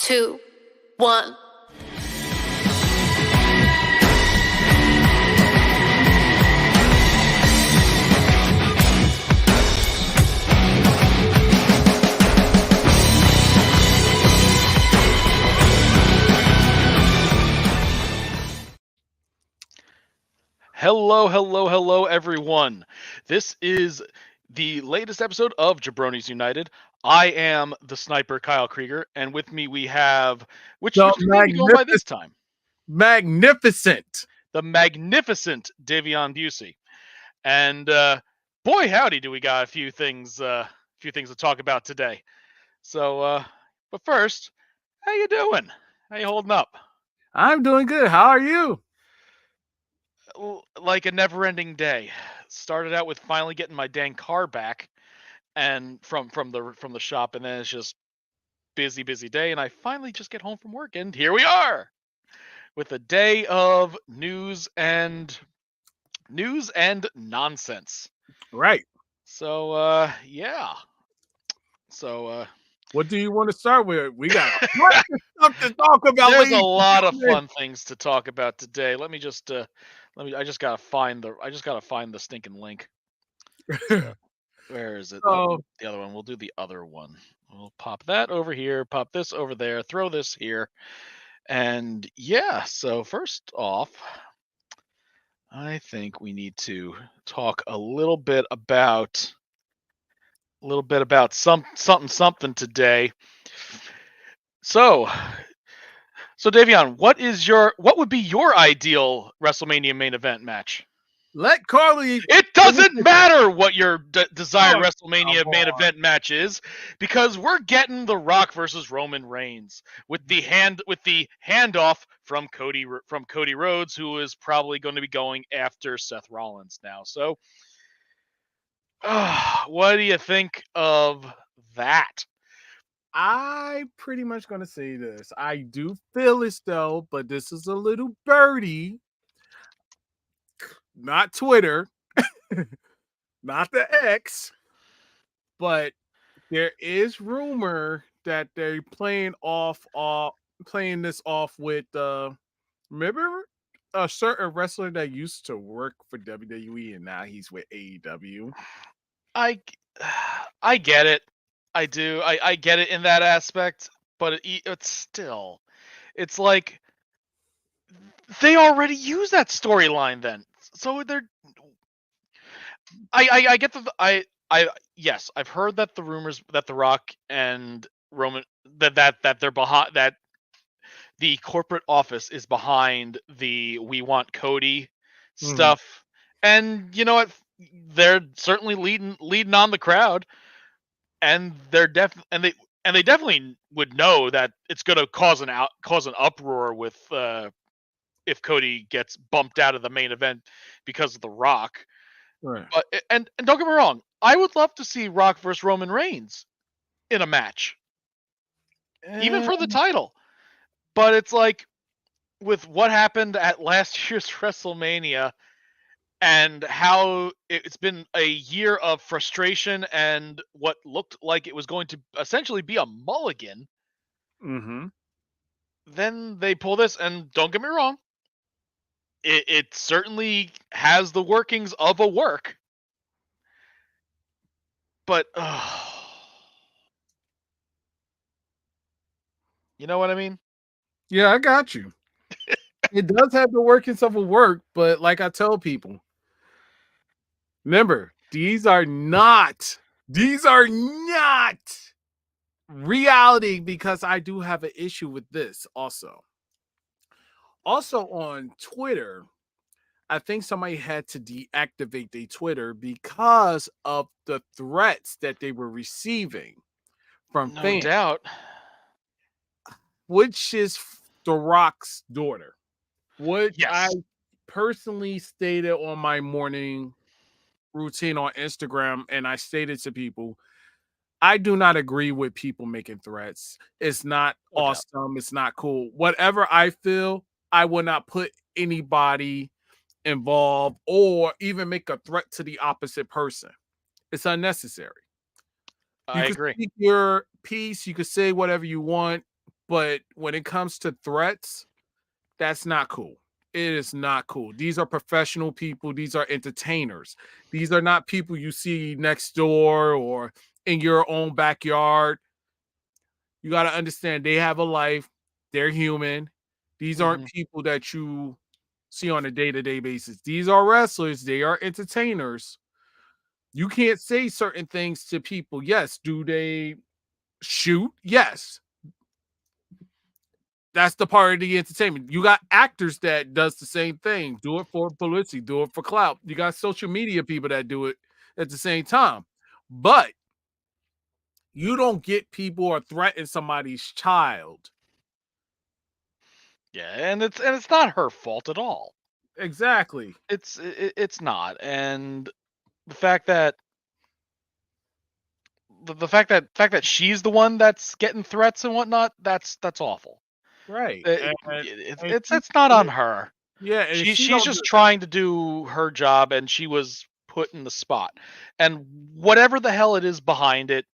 2, 1. Hello, everyone. This is the latest episode of Jabronis United. I am the sniper, Kyle Krieger, and with me we have, which name are we going by this time? Magnificent. The magnificent Davion Busey. And boy, howdy, do we got a few things to talk about today. So, but first, how you doing? How you holding up? I'm doing good. How are you? Like a never-ending day. Started out with finally getting my dang car back, and from the shop, and then it's just busy day, and I finally just get home from work, and here we are with a day of news and nonsense. Right. So yeah. So what do you want to start with? We got stuff to talk about. There's a lot of fun things to talk about today. I just gotta find the stinking link. So, where is it? The other one. We'll do the other one. We'll pop that over here, pop this over there, throw this here. And yeah, so first off, I think we need to talk a little bit about something today. So Davion, what would be your ideal WrestleMania main event match? Let Carly. It doesn't matter what your desired WrestleMania main event match is, because we're getting The Rock versus Roman Reigns with the handoff from Cody Rhodes, who is probably going to be going after Seth Rollins now. So, what do you think of that? I pretty much going to say this. I do feel as though, but this is a little birdie. Not Twitter, not the X, but there is rumor that they're playing this off with remember a certain wrestler that used to work for WWE and now he's with AEW. I get it. I do. I get it in that aspect, but it's like they already use that storyline then. So they're. I get yes, I've heard that the rumors that The Rock and Roman that they're behind, that the corporate office is behind the "We Want Cody" stuff, and you know what? They're certainly leading on the crowd, and they definitely would know that it's going to cause an uproar with if Cody gets bumped out of the main event because of The Rock. Right. But and don't get me wrong, I would love to see Rock versus Roman Reigns in a match, even for the title. But it's like, with what happened at last year's WrestleMania and how it's been a year of frustration and what looked like it was going to essentially be a mulligan. Then they pull this, and don't get me wrong, it certainly has the workings of a work. But you know what I mean? Yeah, I got you. It does have the workings of a work, but like I tell people, remember, these are not reality, because I do have an issue with this also. Also on Twitter, I think somebody had to deactivate their Twitter because of the threats that they were receiving from fans. No doubt. Which is The Rock's daughter. What Yes. I personally stated on my morning routine on Instagram, and I stated to people, I do not agree with people making threats. It's not awesome. It's not cool. Whatever I feel, I will not put anybody involved or even make a threat to the opposite person. It's unnecessary. I agree. Speak your piece. You can say whatever you want. But when it comes to threats, that's not cool. It is not cool. These are professional people. These are entertainers. These are not people you see next door or in your own backyard. You got to understand they have a life. They're human. These aren't Mm-hmm. people that you see on a day-to-day basis. These are wrestlers. They are entertainers. You can't say certain things to people. Yes, do they shoot? Yes. That's the part of the entertainment. You got actors that does the same thing. Do it for publicity, do it for clout. You got social media people that do it at the same time. But you don't get people or threaten somebody's child. Yeah, and it's not her fault at all. Exactly. It's not, and the fact that the fact that she's the one that's getting threats and whatnot, that's awful. Right. And It's not on her. yeah, and she She's don't just trying to do her job, and she was put in the spot. And whatever the hell it is behind it,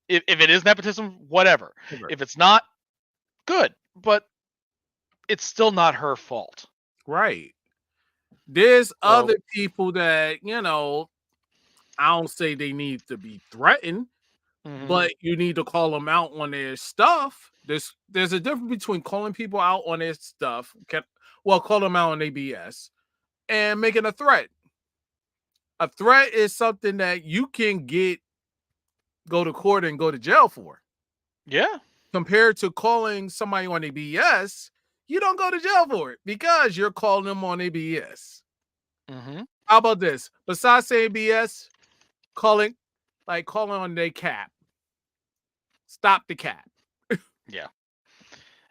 if it is nepotism, whatever. do If it's not, good, but it's still not her fault. right. There's So, other people that, I don't say they need to be threatened, mhm. but you need to call them out on their stuff. There's a difference between calling people out on their stuff, call them out on their BS, and making a threat. A threat is something that you can go to court and go to jail for. Yeah. Compared to calling somebody on their BS, you don't go to jail for it because you're calling them on their BS. Mhm. How about this? Besides saying BS, calling on their cap. Stop the cap. Yeah.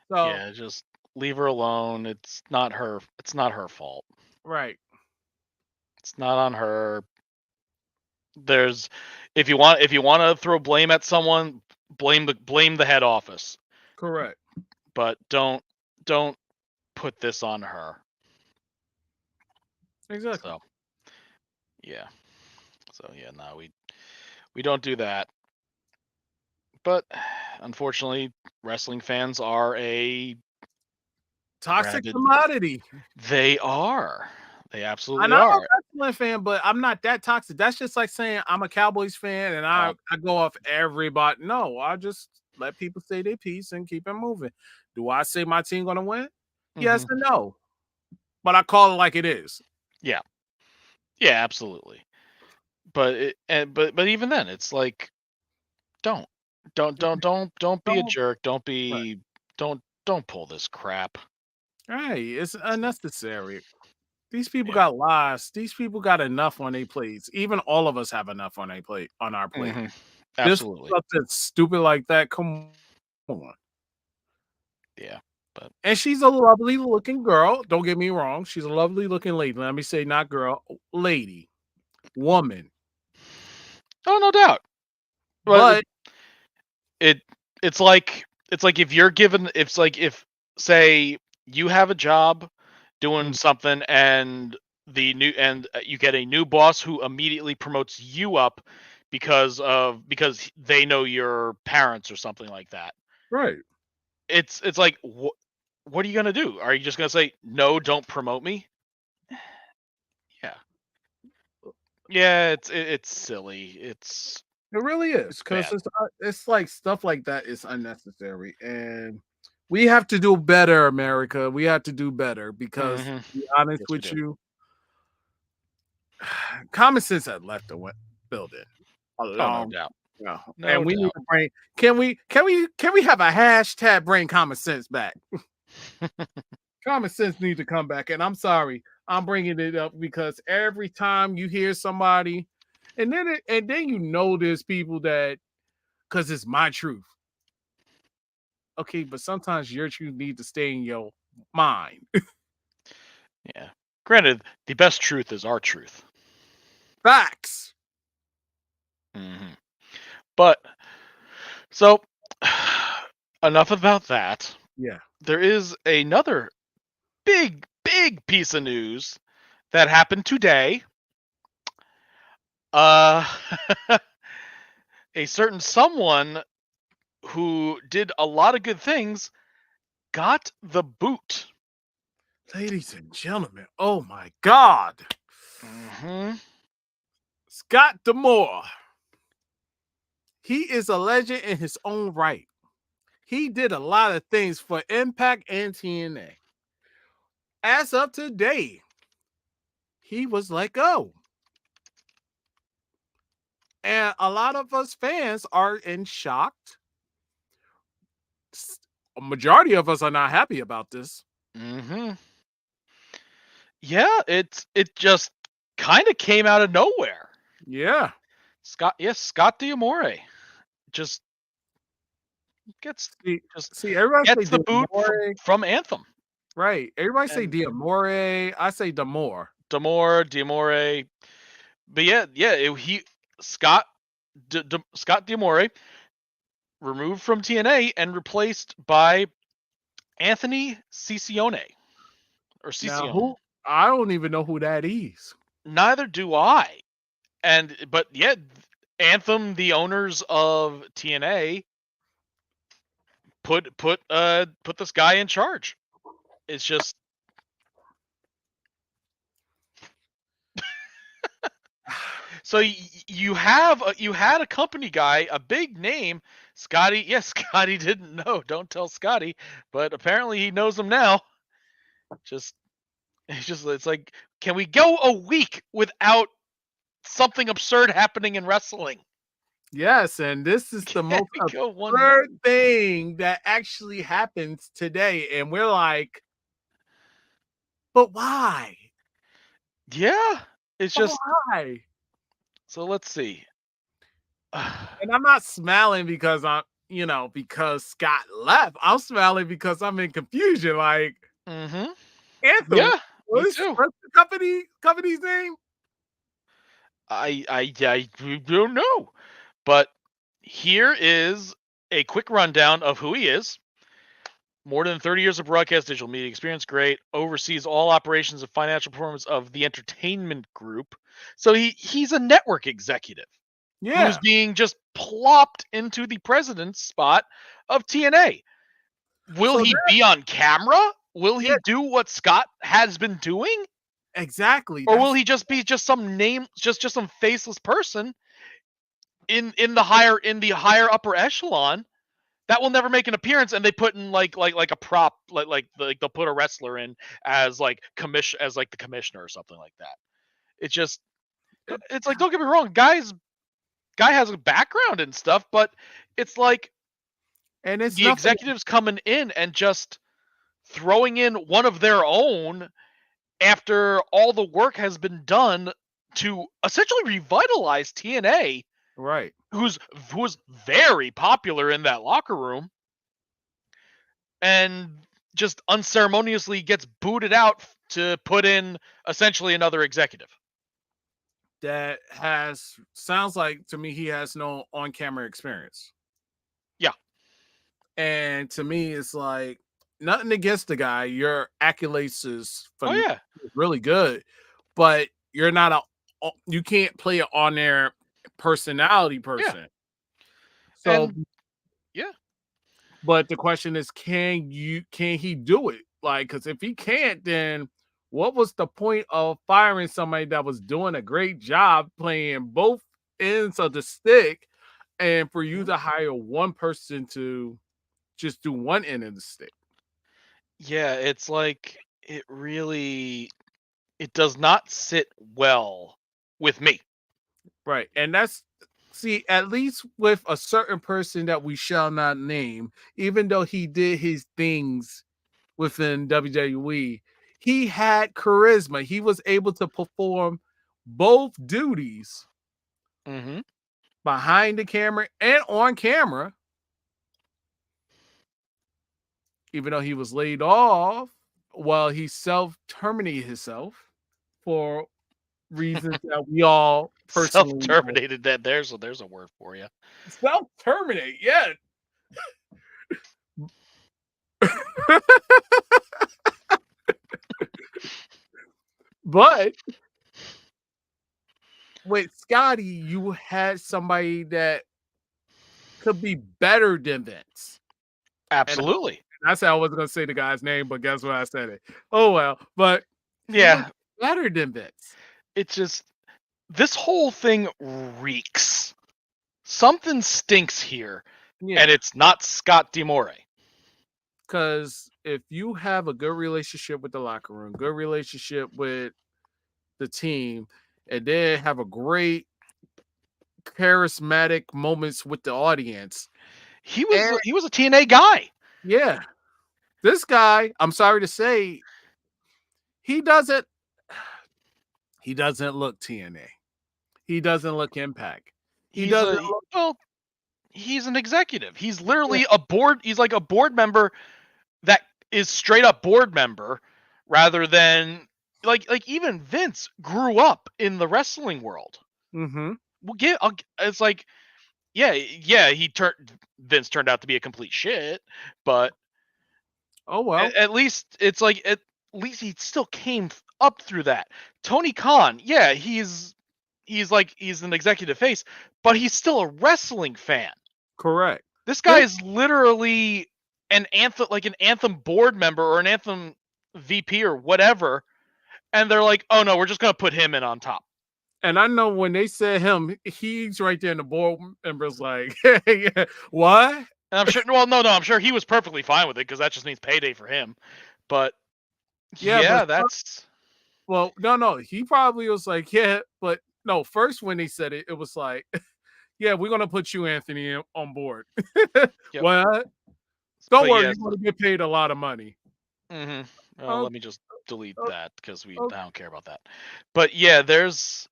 So Yeah, just leave her alone. It's not her fault. right, It's not on her. There's if you want to throw blame at someone, blame the head office, correct, but don't put this on her. exactly. So, yeah. So, yeah, no, we don't do that. But unfortunately, wrestling fans are a Toxic rabid. commodity. They are. They And absolutely I'm a are. wrestling fan, but I'm not that toxic. That's just like saying I'm a Cowboys fan and I, Um, I go off everybody. No, I just let people say their piece and keep it moving. Do I say my team gonna win? Yes mhm. and no. But I call it like it is. Yeah. Yeah, absolutely. But even then, it's like don't don't be a Don't jerk. Don't right. be don't pull this crap. Right. It's So, unnecessary. These people yeah. got lives. These people got enough on their plates. Even all of us have enough on our plate. Hmm. This Absolutely. something stupid like that. Come on. Yeah. But And she's a lovely looking girl. Don't get me wrong. She's a lovely looking lady. Let me say, not girl, lady, woman. oh, no doubt. But But it it's like if you're given it's like if say you have a job doing mm, something and you get a new boss who immediately promotes you up because they know your parents or something like that. right, It's like what are you gonna do? Are you just gonna say no? Don't promote me? Yeah, yeah. It's silly. It's it really is because bad. it's like stuff like that is unnecessary, and we have to do better, America. We have to do better because, Hmm. to be honest Yes, we with do. you, common sense had left the building a Oh, no long doubt. ago, and No we need doubt. to bring. Can we have a hashtag bring common sense back? Common sense needs to come back. And I'm sorry, I'm bringing it up because every time you hear somebody, and then there's people that because it's my truth. Okay, but sometimes your truth needs to stay in your mind. Yeah. Granted, the best truth is our truth. Facts. Hmm. But so enough about that. Yeah. There is another big piece of news that happened today. Uh, a certain someone who did a lot of good things, got the boot. Ladies and gentlemen, oh my God. Mm-hmm. Scott D'Amore. He is a legend in his own right. He did a lot of things for Impact and TNA. As of today, he was let go. And a lot of us fans are in shock. A majority of us are not happy about this. Mm-hmm. Yeah, it just kind of came out of nowhere. Yeah. Scott D'Amore just gets Everybody say the boot D'Amore. from Anthem. Right. Everybody say And D'Amore. I say D'Amore. D'Amore. But Scott D'Amore removed from TNA and replaced by Anthony Cicione or Now, Cicione. I don't even know who that is. Neither do I. But Anthem, the owners of TNA, put this guy in charge. It's just so you had a company guy, a big name, Scotty. Yes, Scotty didn't know. Don't tell Scotty, but apparently he knows him now. It's like, can we go a week without something absurd happening in wrestling? Yes, and this is the most absurd thing that actually happens today, and we're like, but why? Yeah, it's just why. So let's see. And I'm not smiling because because Scott left. I'm smiling because I'm in confusion. Like, Mm-hmm. Anthem, Me too. what's the company's name? I don't know, but here is a quick rundown of who he is. More than 30 years of broadcast digital media experience, great. Oversees all operations and financial performance of the entertainment group. So he's a network executive who's being just plopped into the president's spot of TNA. Will he be on camera? Will he do what Scott has been doing? Exactly. Or will he just be some some faceless person in the higher upper echelon that will never make an appearance, and they put in like a prop, like they'll put a wrestler in as the commissioner or something like that. It's like, don't get me wrong, guy has a background and stuff, but it's like, and it's the executives coming in and just throwing in one of their own after all the work has been done to essentially revitalize TNA, right? Who's very popular in that locker room, and just unceremoniously gets booted out to put in essentially another executive. That sounds like to me he has no on-camera experience. Yeah. And to me, it's like, nothing against the guy. Your accolades is really good, but you're not you can't play an on-air personality person. Yeah. So, yeah. But the question is, can he do it? Like, because if he can't, then what was the point of firing somebody that was doing a great job playing both ends of the stick, and for you to hire one person to just do one end of the stick? Yeah, it's like, it does not sit well with me. Right. And at least with a certain person that we shall not name, even though he did his things within WWE, he had charisma. He was able to perform both duties behind the camera and on camera. Even though he was laid off, he self-terminated himself for reasons that we all personally self-terminated. That there's a word for you. Self-terminate, yeah. But with Scotty, you had somebody that could be better than Vince. Absolutely. And I said I wasn't going to say the guy's name, but guess what? I said it. Oh, well. But he was Yeah. better than Vince. It's just, this whole thing reeks. Something stinks here, Yeah. and it's not Scott D'Amore. Because if you have a good relationship with the locker room, good relationship with the team, and then have a great charismatic moments with the audience. He was a TNA guy. Yeah. This guy, I'm sorry to say, he doesn't look TNA. He doesn't look Impact. He He's doesn't a look, well, he's an executive. He's literally a board. He's like a board member that is straight up board member, rather than like even Vince grew up in the wrestling world. mm-hmm. It's like, yeah, Vince turned out to be a complete shit, but Oh well. at least it's like, at least he still came up through that. Tony Khan, yeah, he's an executive face, but he's still a wrestling fan. Correct. This guy is literally an Anthem board member or an Anthem VP or whatever, and they're like, "Oh no, we're just gonna put him in on top." And I know when they said him, he's right there in the board members like, what? And I'm sure, well, no, I'm sure he was perfectly fine with it, because that just means payday for him. But Yeah, but that's well, no, he probably was like, yeah, but no. First, when they said it, it was like, yeah, we're gonna put you, Anthony, on board. yep. What? Don't worry, Yeah, you're gonna get paid a lot of money. Well, Oh, let me just delete oh, that, because I oh, don't care about that. But yeah, there's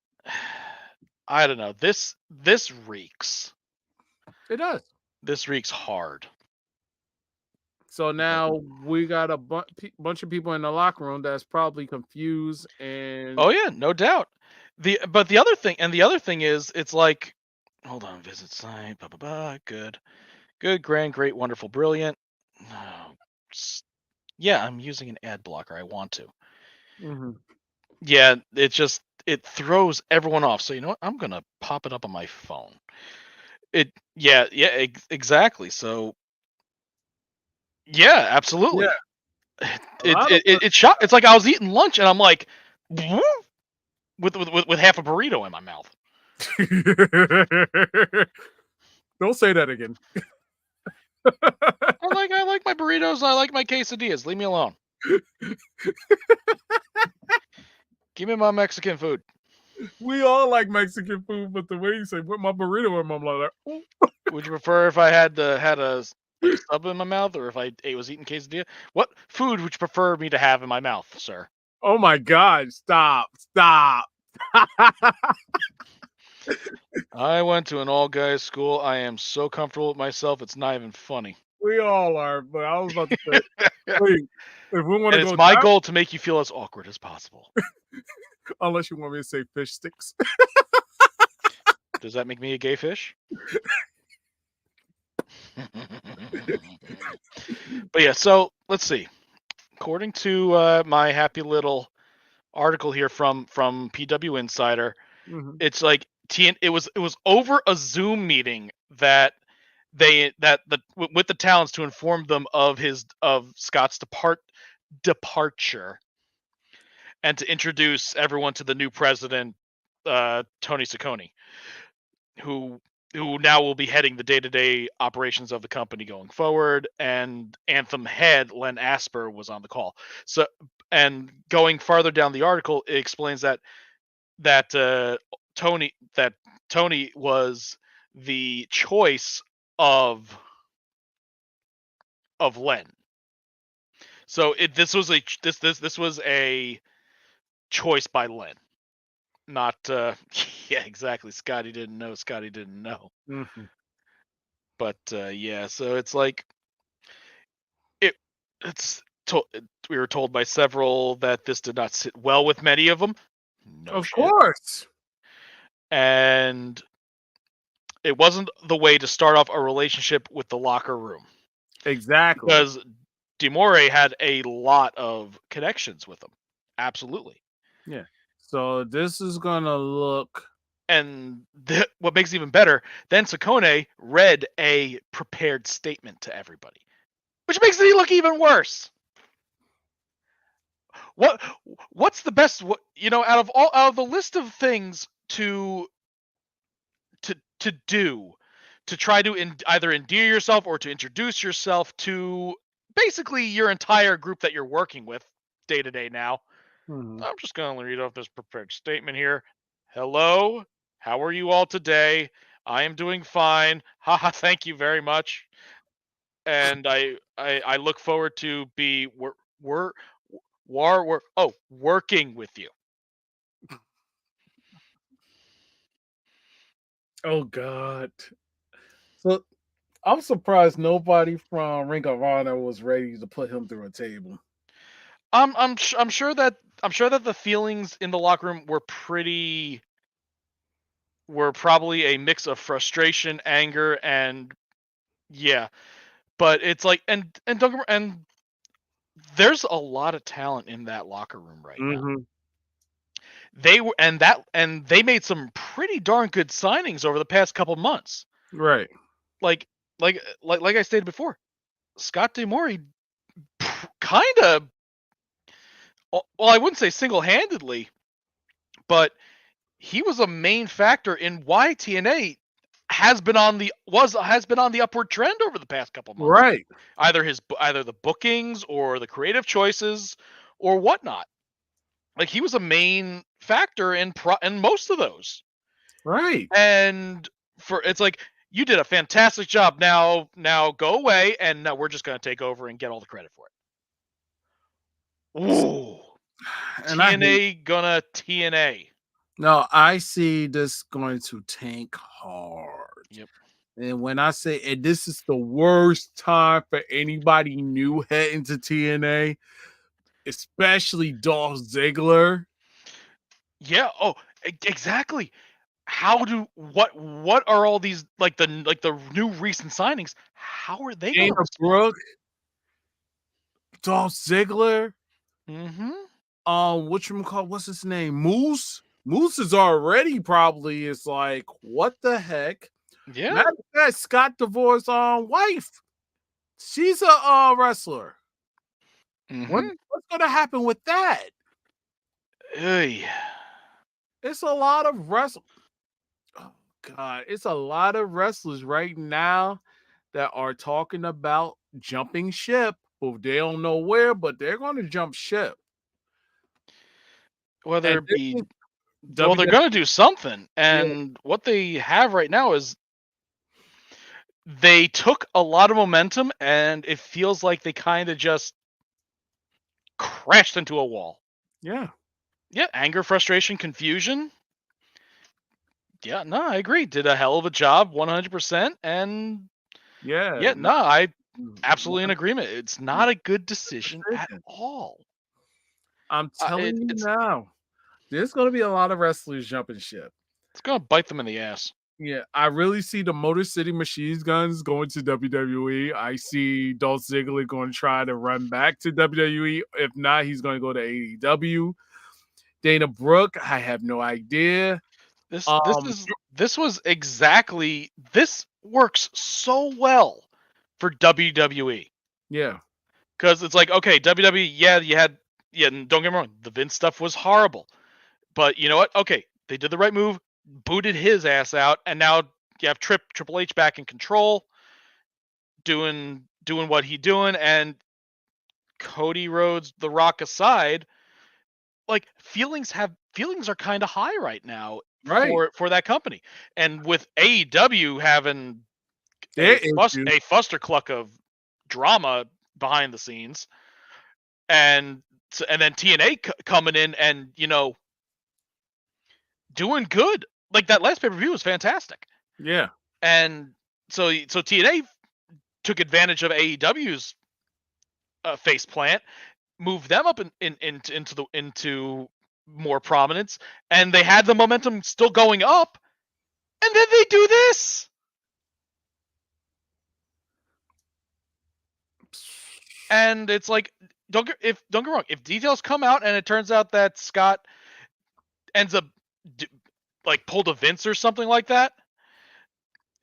I don't know. This reeks. it does. This reeks hard. So now we got a bunch of people in the locker room that's probably confused and Oh yeah, no doubt. The other thing is, it's like, hold on, visit site, blah blah blah, good, grand, great, wonderful, brilliant. Oh, yeah, I'm using an ad blocker. I want to. mm-hmm. Yeah, it throws everyone off. So you know what? I'm gonna pop it up on my phone. Exactly. So yeah, Yeah, absolutely. a lot of It shot. It's like I was eating lunch and I'm like, "Woo," with half a burrito in my mouth. Don't say that again. I like my burritos. I like my quesadillas. Leave me alone. Give me my Mexican food. We all like Mexican food, but the way you say "put my burrito in my mouth," like, ooh. Would you prefer if I had a sub in my mouth, or if I was eating quesadilla? What food would you prefer me to have in my mouth, sir? Oh my God! Stop! I went to an all guys school. I am so comfortable with myself. It's not even funny. We all are, but I was about to say, wait, if we want And to it's go my down, goal to make you feel as awkward as possible. unless you want me to say fish sticks. Does that make me a gay fish? But yeah, so let's see. According to my happy little article here from PW Insider, Mm-hmm. it's like it was over a Zoom meeting that with the talents, to inform them of Scott's departure, and to introduce everyone to the new president, Tony Cicione, who now will be heading the day-to-day operations of the company going forward. And Anthem head Len Asper was on the call. So, and going farther down the article, it explains that Tony was the choice of Len. So this was a choice by Len, not yeah, exactly. Scotty didn't know. Mm-hmm. But yeah, so it's like it. It's to, we were told by several that this did not sit well with many of them. No Of shit. course. And it wasn't the way to start off a relationship with the locker room. Exactly. Because D'Amore had a lot of connections with him. Absolutely. Yeah. So this is gonna look what makes it even better, then Cicone read a prepared statement to everybody, which makes it look even worse. What's the best? Out of the list of things to do to try to either endear yourself or to introduce yourself to basically your entire group that you're working with day to day now. Mhm. I'm just going to read off this prepared statement here. Hello, how are you all today? I am doing fine. Haha, thank you very much. And I look forward to working with you. Oh God. So I'm surprised nobody from Ring of Honor was ready to put him through a table. I'm sure that the feelings in the locker room were probably a mix of frustration, anger, and yeah. But it's like, and don't and there's a lot of talent in that locker room right now. Mhm. They made some pretty darn good signings over the past couple months. Right. Like like I stated before, Scott Demore kind of, well, I wouldn't say single-handedly, but he was a main factor in why TNA has been on the upward trend over the past couple months. Right. Either the bookings or the creative choices or whatnot. Like, he was a main factor in most of those. Right. And it's like, you did a fantastic job. Now go away, and now we're just going to take over and get all the credit for it. Ooh, And I hate TNA gonna TNA. no, I see this going to tank hard. Yep. And when I say and this is the worst time for anybody new heading to TNA, especially Dolph Ziggler. Yeah. Oh, exactly. What are all these, like the new recent signings? How are they gonna Dana respond? Brooke, Dolph Ziggler, Mm-hmm. what's his name? Moose. Moose is already probably is like, what the heck? Yeah. Matter of fact, Scott Divorce's wife. She's a wrestler. Mm-hmm. What's gonna happen with that? Hey. It's a lot of wrestle. Oh God, it's a lot of wrestlers right now that are talking about jumping ship. But they don't know where, but they're going to jump ship. Whether And it this be, is well, they're WWE. gonna do something, Yeah, and what they have right now is they took a lot of momentum, and it feels like they kind of just crashed into a wall. yeah, Yeah, anger, frustration, confusion. Yeah, no, I agree. Did a hell of a job, 100%. And yeah. yeah, no, I absolutely in One agreement. It's not a good decision at decision. all. I'm telling you It's now, there's going to be a lot of wrestlers jumping ship. gonna bite them in the ass. Yeah, I really see the Motor City Machine Guns going to WWE. I see Dolph Ziggler going to try to run back to WWE. If not, he's going to go to AEW. Dana Brooke, I have no idea. This this Um, is this was exactly this works so well for WWE. yeah, Because it's like, okay, WWE, yeah, and don't get me wrong, the Vince stuff was horrible. But you know what? Okay, they did the right move, booted his ass out, and now you have Triple H back in control, doing what he doing, and Cody Rhodes, The Rock aside, like, feelings are kind of high right now right. for that company. And with AEW having Their issue. a fustercluck of drama behind the scenes, and then TNA coming in and doing good. Like, that last pay-per-view was fantastic. Yeah, And so TNA took advantage of AEW's face plant, moved them up into more prominence, and they had the momentum still going up, and then they do this. And it's like, don't get wrong, if details come out and it turns out that Scott ends up like pulled a Vince or something like that,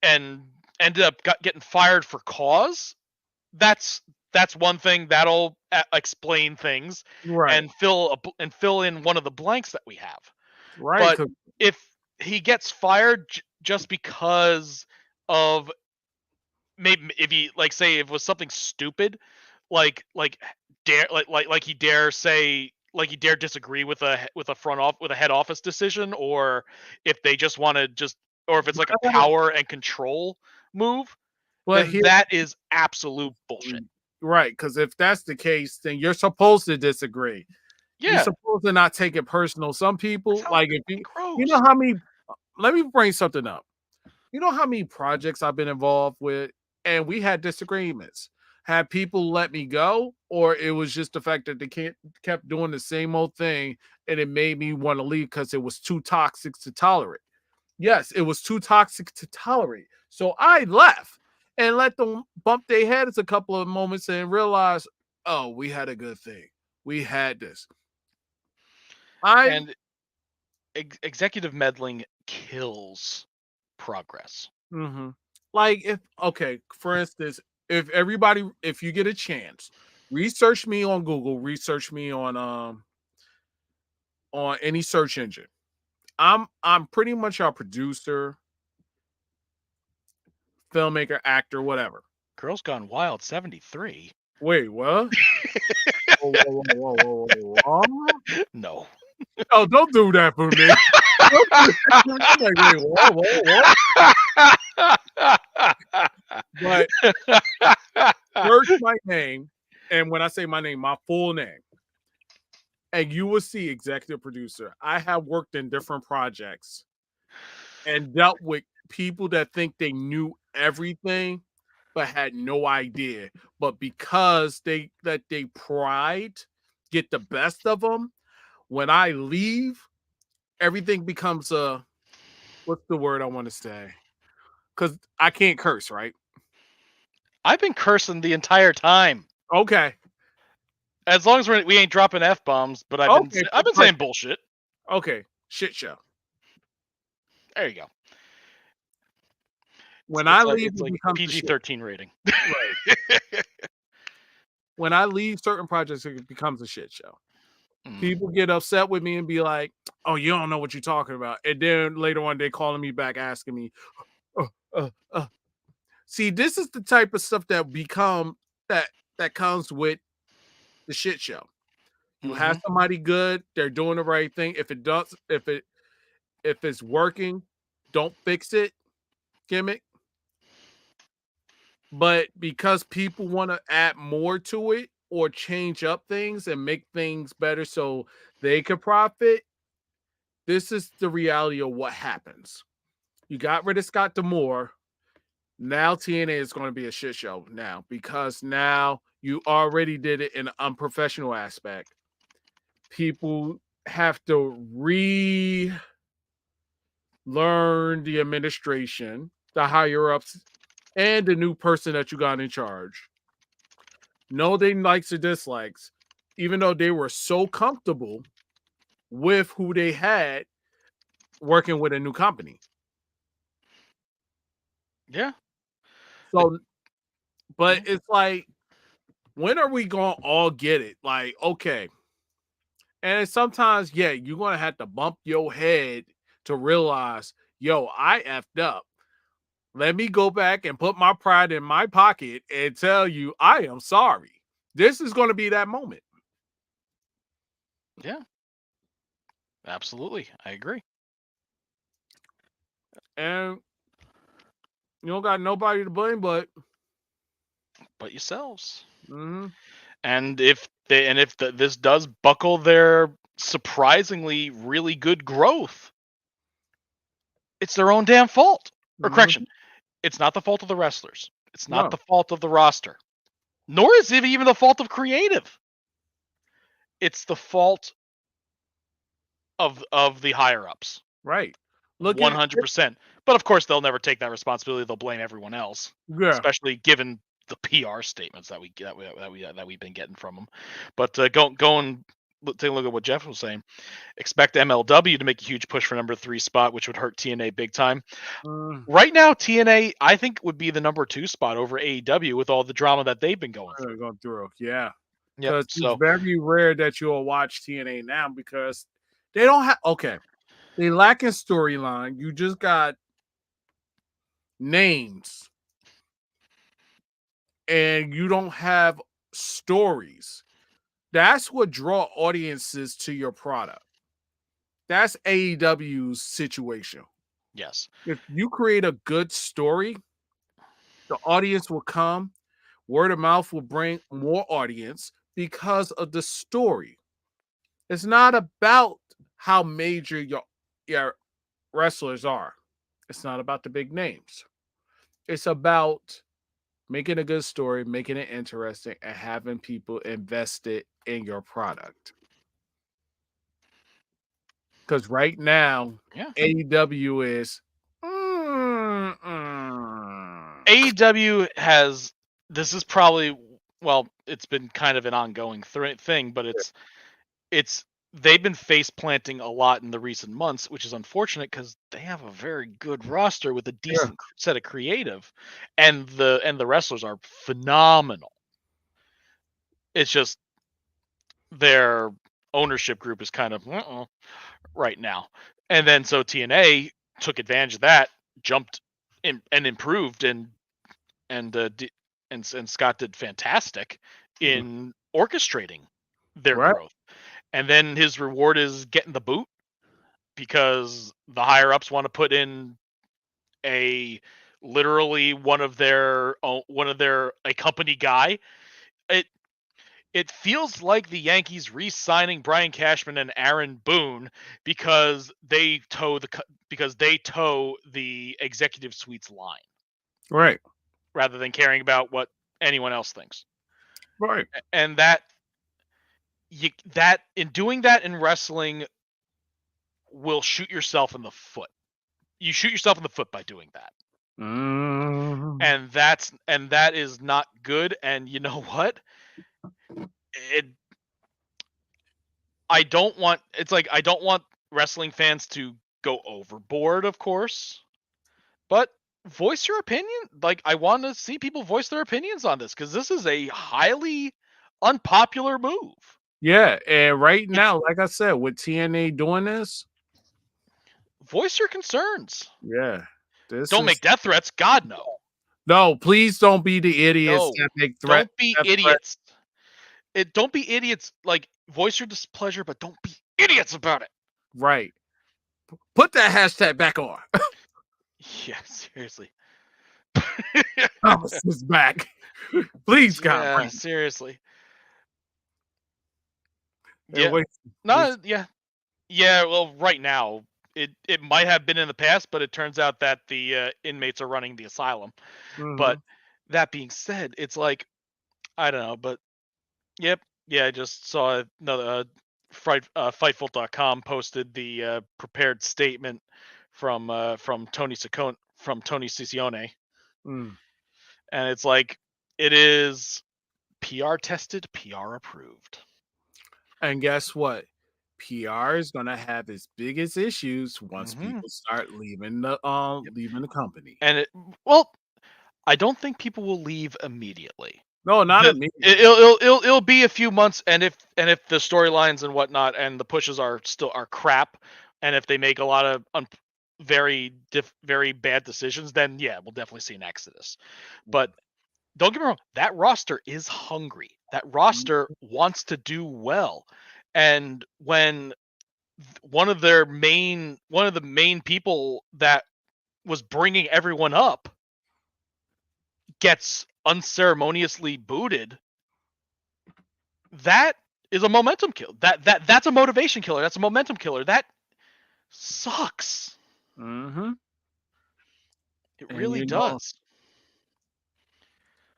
and ended up getting fired for cause, that's one thing that'll explain things Right. and fill in one of the blanks that we have. Right. But if he gets fired just because of, maybe if he, like, say if it was something stupid, like dare like he dare say, like he dare disagree with a head office decision, or if they just want to just, or if it's like a power and control move, But then here, that is absolute bullshit. right? Because if that's the case, then you're supposed to disagree. You're Yeah, supposed to not take it personal. Some that's people, how like, if it you know grows. how many. Let me bring something up. You know how many projects I've been involved with, and we had disagreements. Had people let me go, or it was just the fact that they kept doing the same old thing, and it made me want to leave because it was too toxic to tolerate. Yes, it was too toxic to tolerate. So I left and let them bump their heads a couple of moments and realize, oh, we had a good thing. We had this. I And executive meddling kills progress. mm-hmm. Like, if okay, for instance, if you get a chance, research me on Google, research me on any search engine. I'm pretty much a producer, filmmaker, actor, whatever. Girls Gone Wild 73. Wait, what? Whoa, whoa, whoa, whoa, whoa, whoa. No. Oh, don't do that for me. Don't do that for me. I'm like, wait, whoa, whoa, whoa. But search my name, and when I say my name, my full name, and you will see executive producer. I have worked in different projects and dealt with people that think they knew everything but had no idea. But because they let their pride get the best of them, when I leave, everything becomes a, what's the word I want to say? Because I can't curse, right? I've been cursing the entire time. Okay. As long as we ain't dropping F bombs, but Okay. I've been saying bullshit. Okay. Shit show. There you go. When I leave, It's it like becomes a shit. PG-13 rating. Right. When I leave certain projects, it becomes a shit show. People get upset with me and be like, "Oh, you don't know what you're talking about." And then later on, they calling me back asking me, uh, "See, this is the type of stuff that that comes with the shit show. You have somebody good, they're doing the right thing. If it's working, don't fix it, gimmick. But because people want to add more to it or change up things and make things better so they can profit, this is the reality of what happens. You got rid of Scott D'Amore. Now TNA is going to be a shit show now because now you already did it in an unprofessional aspect. People have to relearn the administration, the higher ups, and the new person that you got in charge. Know their likes or dislikes, even though they were so comfortable with who they had working with a new company. Yeah. So, but it's like, when are we going to all get it? Like, okay. And sometimes, yeah, you're going to have to bump your head to realize, yo, I effed up. Let me go back and put my pride in my pocket and tell you, I am sorry. This is going to be that moment. Yeah. Absolutely. I agree. And you don't got nobody to blame but yourselves. mm-hmm. And if this does buckle their surprisingly really good growth, it's their own damn fault. Or correction, Mm-hmm. it's not the fault of the wrestlers. It's not No. the fault of the roster. Nor is it even the fault of creative. It's the fault of the higher ups. Right. Look at 100%. But of course, they'll never take that responsibility. They'll blame everyone else, yeah. especially given the PR statements that we've been getting from them. But going take a look at what Jeff was saying. Expect MLW to make a huge push for number 3 spot, which would hurt TNA big time. Right now, TNA I think would be the number 2 spot over AEW with all the drama that they've been going through. Yeah. Yep. Because it's So very rare that you'll watch TNA now because they don't have they lack in storyline. You just got names and you don't have stories. That's what draw audiences to your product. That's AEW's situation. yes, If you create a good story, the audience will come. Word of mouth will bring more audience because of the story. It's not about how major your wrestlers are. It's not about the big names. It's about making a good story, making it interesting, and having people invested in your product. Because right now, yeah. AEW is AEW has this is probably it's been kind of an ongoing thing, but it's they've been face planting a lot in the recent months, which is unfortunate because they have a very good roster with a yeah, decent set of creative, and the wrestlers are phenomenal. It's just their ownership group is kind of right now, and then so TNA took advantage of that, jumped in and improved, and and Scott did fantastic in orchestrating their right, growth. And then his reward is getting the boot because the higher ups want to put in a literally a company guy. It it feels like the Yankees re-signing Brian Cashman and Aaron Boone because they toe the executive suite's line right, rather than caring about what anyone else thinks. right. And that in doing that in wrestling will shoot yourself in the foot. You shoot yourself in the foot by doing that. Mm, And that is not good, and you know what? It I don't want I don't want wrestling fans to go overboard, of course, but voice your opinion. Like, I want to see people voice their opinions on this because this is a highly unpopular move. yeah, and right It's now, like I said, with TNA doing this, voice your concerns. yeah, this Don't is make death threats. God no. no. Please don't be the idiots No. that make Don't be death threat. idiots. Don't be idiots. Like, voice your displeasure, but don't be idiots about it. Right. Put that hashtag back on. Yeah, seriously. Thomas is back. Please, God, Yeah, bring seriously. and Yeah. No, yeah. Yeah, well, right now it might have been in the past, but it turns out that the inmates are running the asylum. But that being said, it's like I don't know, but yep, yeah, I just saw another Fightful.com posted the prepared statement from Tony Cicione, Mm. and it's like it is PR tested, PR approved. And guess what? PR is gonna have its biggest issues once Hmm. people start leaving Yep. leaving the company. And well, I don't think people will leave immediately. No, not The immediately. it'll be a few months, and if the storylines and whatnot and the pushes are crap, and if they make a lot of very bad decisions, then yeah, we'll definitely see an exodus. But don't get me wrong, that roster is hungry. That roster wants to do well, and when one of the main people that was bringing everyone up gets unceremoniously booted, that is a momentum kill. That's a motivation killer. That's a momentum killer. That sucks. Mm-hmm. It And really you know, does.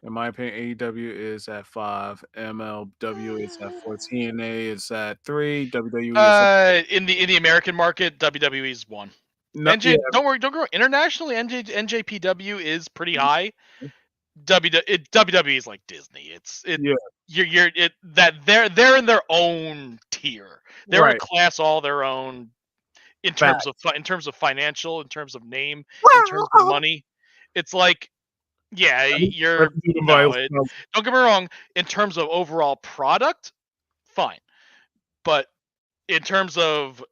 in my opinion, AEW is at 5, MLW is at 14, A is at 3, WWE is at In the American market, WWE's one. no, yeah, Don't worry, don't go internationally. NJPW is pretty high. WWE is like Disney. It's it yeah, you're it that they're in their own tier. They're Right. a class all their own in terms of financial, in terms of name, in terms of money. It's like, yeah, you're no. Don't get me wrong. In terms of overall product, fine, but in terms of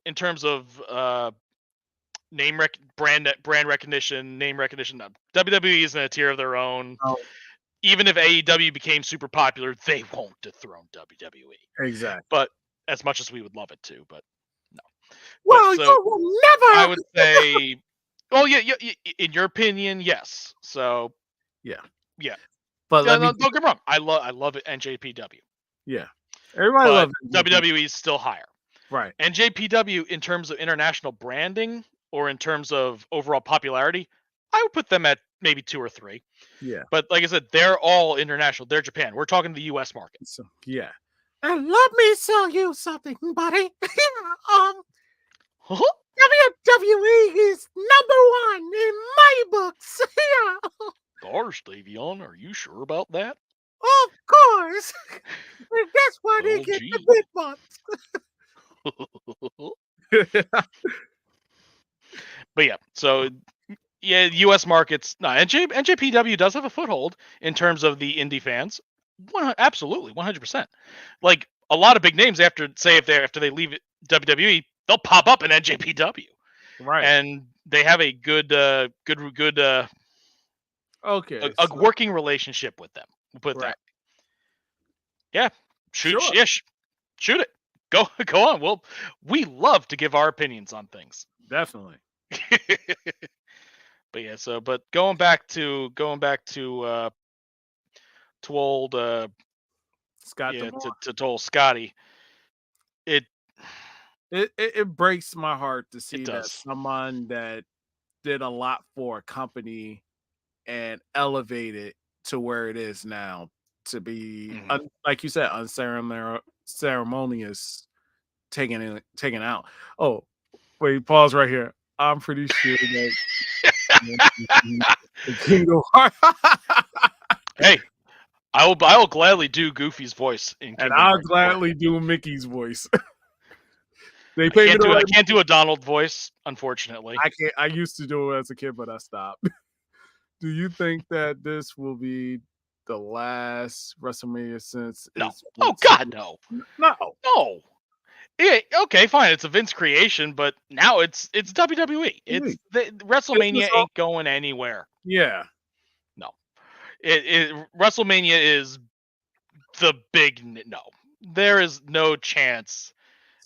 brand recognition, name recognition, no. WWE is in a tier of their own. Oh, Even if AEW became super popular, they won't dethrone WWE. exactly. But as much as we would love it to, but no. But Well, so you will never. I would say, well, yeah, in your opinion, yes. So Yeah. yeah. But No, don't get me wrong. I love it. NJPW. Yeah. Everybody But loves WWE is still higher. Right. NJPW, in terms of international branding or in terms of overall popularity, I would put them at maybe 2 or 3. Yeah. But like I said, they're all international. They're Japan. We're talking the U.S. market. So, yeah. And let me tell you something, buddy. WWE is number 1 in my books. Yeah. Gosh, Davion, are you sure about that? Of course. That's why they Well, get the gee. big bucks. But yeah, so yeah, U.S. markets. No, NJPW does have a foothold in terms of the indie fans. Absolutely, 100%. Like a lot of big names after they leave WWE, they'll pop up in NJPW, Right. and they have a good Okay. a working relationship with them. We'll put Right. that. Yeah, shoot it. Go on. Well, we love to give our opinions on things. Definitely. But yeah, but going back to old Scott to old Scotty, it it breaks my heart to see that does. someone that did a lot for a company and elevated to where it is now to be like you said, unceremonious taken out. Oh, wait, pause right here. I'm pretty sure that Kingdom Hearts. Hey, I will gladly do Goofy's voice in Kingdom and I'll Hearts gladly do Mickey's voice. I can't do a Donald voice, unfortunately. I used to do it as a kid, but I stopped. Do you think that this will be the last WrestleMania since? No. Oh God, no. No. Yeah, okay, fine. It's a Vince creation, but now it's WWE. It's WrestleMania ain't going anywhere. Yeah. No. WrestleMania is the big no. There is no chance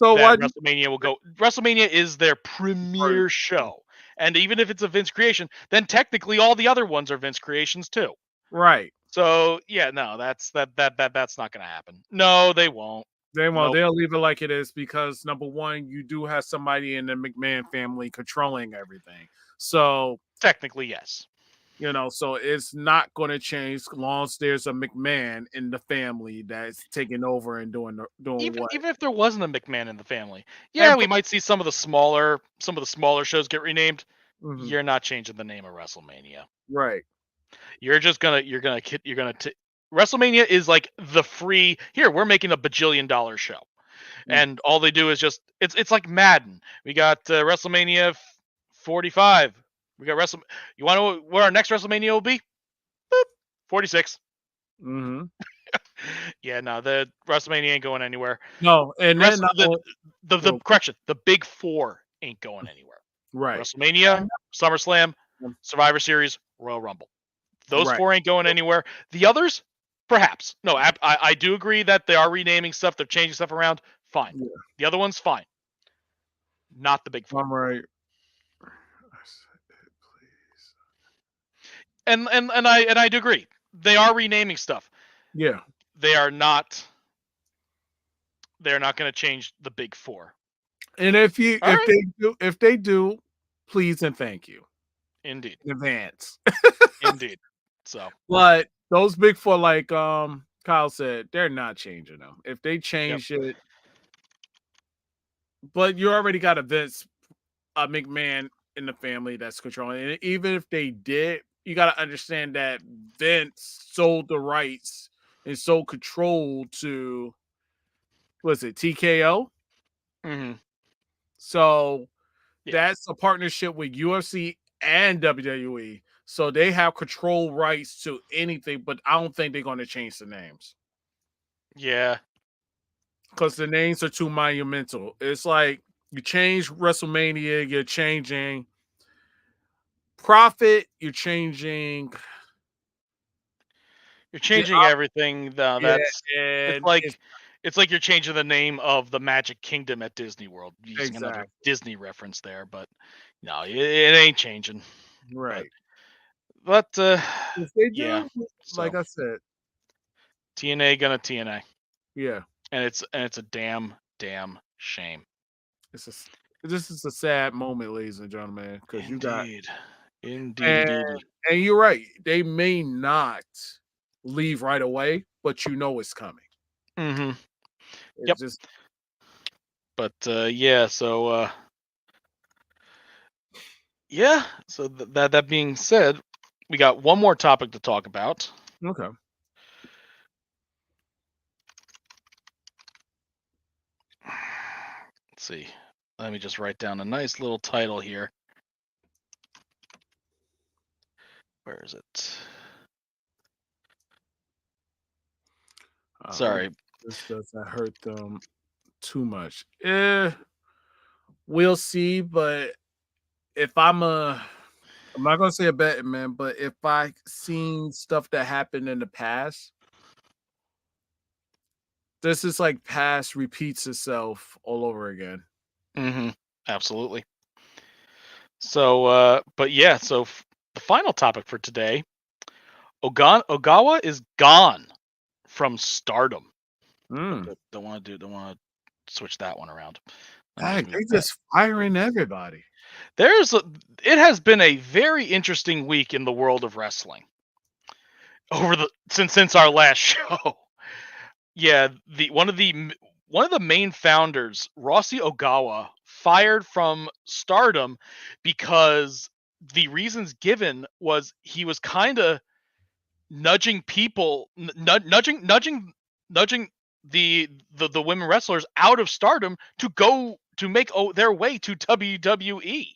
that WrestleMania will go. WrestleMania is their premier show, and even if it's a Vince creation, then technically all the other ones are Vince creations too. Right. So yeah, no, that's not going to happen. No, they won't. They won't. Nope. They'll leave it like it is because number one, you do have somebody in the McMahon family controlling everything. So technically, yes. So it's not going to change as long as there's a McMahon in the family that's taking over and doing even what. Even if there wasn't a McMahon in the family, we might see some of the smaller shows get renamed. Mm-hmm. You're not changing the name of WrestleMania, right? WrestleMania is like the free here. We're making a bajillion-dollar show, and all they do is just it's like Madden. We got WrestleMania 45. We got You want to know what our next WrestleMania will be? Boop, 46. Mm-hmm. Yeah, no, the WrestleMania ain't going anywhere. No, and then the correction, the big four ain't going anywhere. Right. WrestleMania, SummerSlam, Survivor Series, Royal Rumble. Those four ain't going anywhere. The others, perhaps. No, I do agree that they are renaming stuff. They're changing stuff around. Fine. Yeah. The other ones, fine. Not the big four. I'm right. And I do agree. They are renaming stuff. Yeah. They are not. They're not going to change the big four. And if they do, please and thank you. Indeed. In advance. Indeed. So. But those big four, like Kyle said, they're not changing them. If they change it, but you already got a McMahon in the family that's controlling. And even if they did, you got to understand that Vince sold the rights and sold control to was it TKO? Hmm. So Yeah. that's a partnership with UFC and WWE. So they have control rights to anything, but I don't think they're going to change the names Yeah. because the names are too monumental. It's like you change WrestleMania, you're changing Profit, you're changing You're the changing everything. yeah, That's it's and like it's it's like you're changing the name of the Magic Kingdom at Disney World, using another exactly Disney reference there, but no, it ain't changing. But right. but If they yeah. do, like So I said, TNA gonna TNA, yeah, and it's a damn shame. it's a this is a sad moment, ladies and gentlemen, because you got Indeed, and indeed. and you're right. They may not leave right away, but you know it's coming. Hmm. Yep. It's just But yeah. So yeah. So that being said, we got one more topic to talk about. okay. Let's see. Let me just write down a nice little title here. Where is it? Hope Sorry. this doesn't hurt them too much. We'll see. But if I'm not gonna say a betting man, but if I seen stuff that happened in the past, this is like past repeats itself all over again. Hmm. Absolutely. So, but yeah. So the final topic for today: Ogawa is gone from Stardom. Oh, Mm. good. Don't want to do. Don't want to switch that one around. Let me just Dang, move they that. just firing everybody. There's a, it has been a very interesting week in the world of wrestling over the since our last show. Yeah, the one of the main founders, Rossi Ogawa, fired from Stardom because the reasons given was he was kind of nudging people, nudging the women wrestlers out of Stardom to go to make their way to WWE.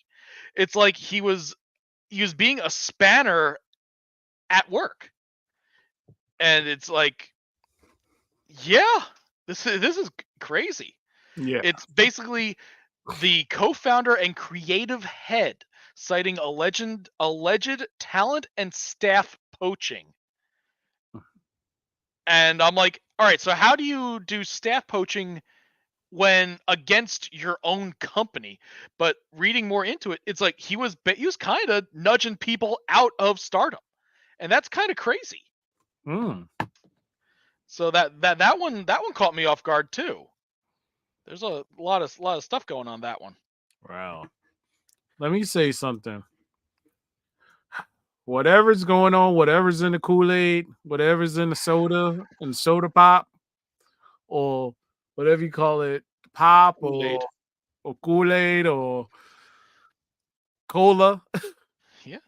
It's like he was being a spanner at work, and it's like, yeah, this is crazy. Yeah. It's basically the co-founder and creative head citing alleged talent and staff poaching. And I'm like, all right, so how do you do staff poaching when against your own company? But reading more into it, it's like he was kind of nudging people out of Stardom, and that's kind of crazy. Mm. So that one caught me off guard too. There's a lot of stuff going on that one. Wow. Let me say something. Whatever's going on, whatever's in the Kool-Aid, whatever's in the soda and soda pop, or whatever you call it, pop Kool-Aid. or Kool-Aid or cola, Yeah.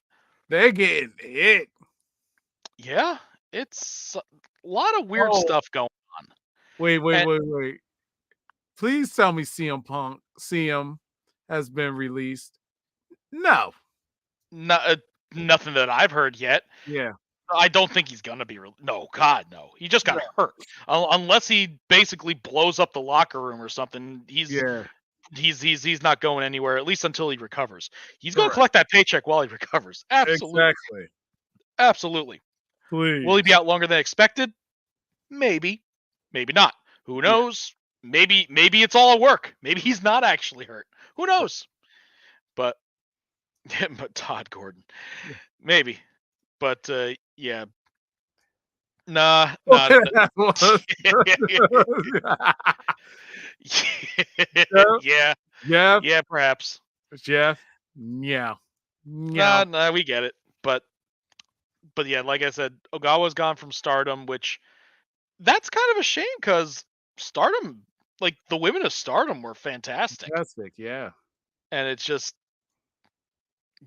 they're getting hit. Yeah. It's a lot of weird Oh, stuff going on. And wait. Please tell me CM has been released. No. no, nothing that I've heard yet. Yeah. I don't think he's gonna be. No, God, no. He just got No. hurt. Unless he basically blows up the locker room or something, Yeah. he's not going anywhere. At least until he recovers. He's gonna Correct. collect that paycheck while he recovers. Absolutely, Exactly. absolutely. Will he be Please. out longer than expected? Maybe, maybe not. Who Yeah. knows? Maybe it's all a work. Maybe he's not actually hurt. Who knows? But but Todd Gordon, maybe. But yeah, nah. Okay, that was Jeff, Yeah, Jeff, yeah, perhaps. Jeff, meow, meow. Nah, we get it. But yeah, like I said, Ogawa's gone from Stardom, which that's kind of a shame because Stardom, like the women of Stardom, were fantastic, Fantastic, yeah. and it's just,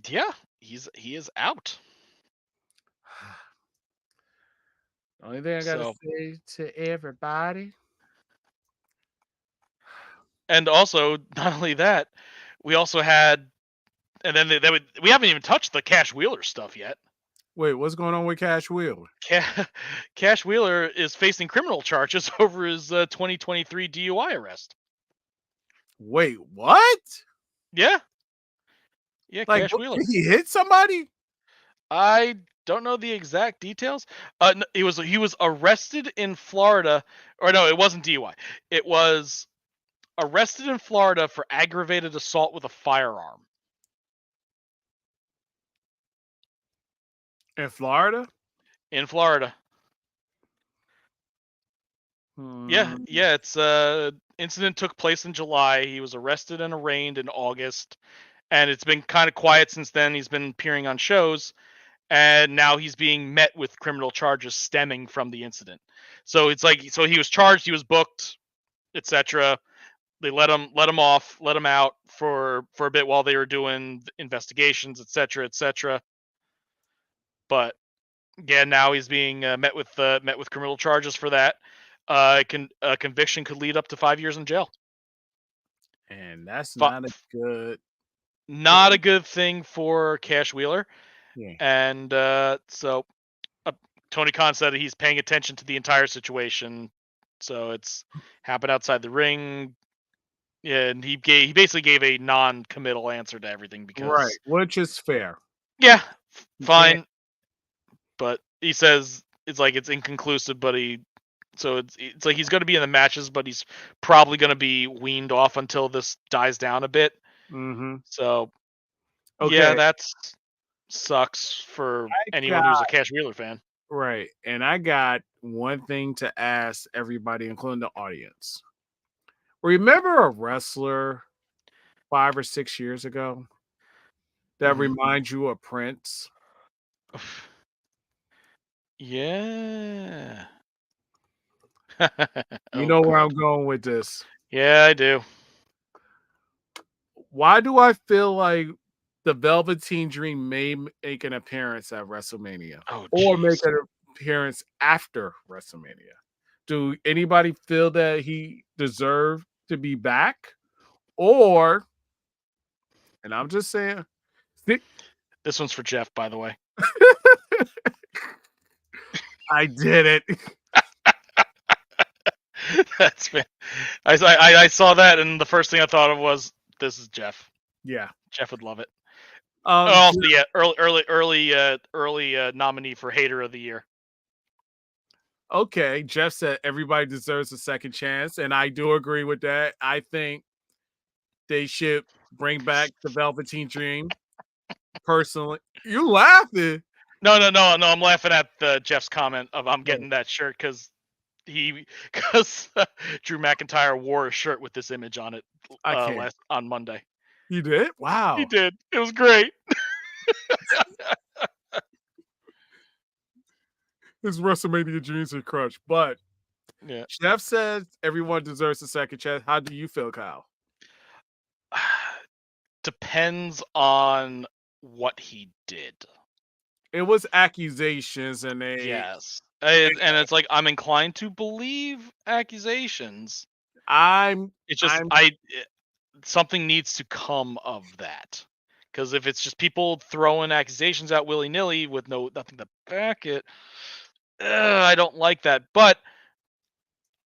yeah, he is out. Only thing I gotta So say to everybody, And also, not only that, we also had, and then we haven't even touched the Cash Wheeler stuff yet. Wait, what's going on with Cash Wheeler? Cash Wheeler is facing criminal charges over his 2023 DUI arrest. Wait, what? Yeah, yeah, Like, Cash what, Wheeler. did he hit somebody? I don't know the exact details. He was arrested in Florida, or no, it wasn't DUI. It was arrested in Florida for aggravated assault with a firearm. In Florida? In Florida. Yeah, Hmm. yeah. It's incident took place in July. He was arrested and arraigned in August, and it's been kind of quiet since then. He's been appearing on shows, and now he's being met with criminal charges stemming from the incident. So it's like, so he was charged, he was booked, etc. They let him off, let him out for a bit while they were doing investigations, etc., etc. But yeah, now he's being met with criminal charges for that. A conviction could lead up to 5 years in jail. And that's Fi- not a good Not a thing. good thing for Cash Wheeler, Yeah. and so uh, Tony Khan said he's paying attention to the entire situation. So it's happened outside the ring. Yeah, and he basically gave a non-committal answer to everything Right, because which is fair. yeah, You can't. fine, but he says it's like it's inconclusive, but it's like he's going to be in the matches, but he's probably going to be weaned off until this dies down a bit. Mhm. So yeah, Okay, that's sucks for I anyone got who's a Cash Wheeler fan. right, and I got one thing to ask everybody, including the audience. Remember a wrestler 5 or 6 years ago that Hmm. reminds you of Prince? Yeah. You Oh know where God. I'm going with this. Yeah, I do. Why do I feel like the Velveteen Dream may make an appearance at WrestleMania Oh or make jeez. an appearance after WrestleMania? Do anybody feel that he deserved to be back? Or, and I'm just saying, thi- This one's for Jeff, by the way. I did it. That's been. I saw that, and the first thing I thought of was this is Jeff. Yeah. Jeff would love it. Oh, Um, also, yeah, early nominee for Hater of the Year. okay. Jeff said everybody deserves a second chance, and I do agree with that. I think they should bring back the Velveteen Dream. Personally, you laughing? No, no, no, no. I'm laughing at Jeff's comment of I'm Right. getting that shirt because Drew McIntyre wore a shirt with this image on it I can't. last on Monday. You did? He Wow. did. It was great. His WrestleMania dreams are crushed. But Yeah. Jeff says everyone deserves a second chance. How do you feel, Kyle? Depends on what he did. It was accusations, and Yes. And it's like I'm inclined to believe accusations. I'm It's just I'm something needs to come of that. Because if it's just people throwing accusations out willy nilly with nothing to back it, I don't like that. But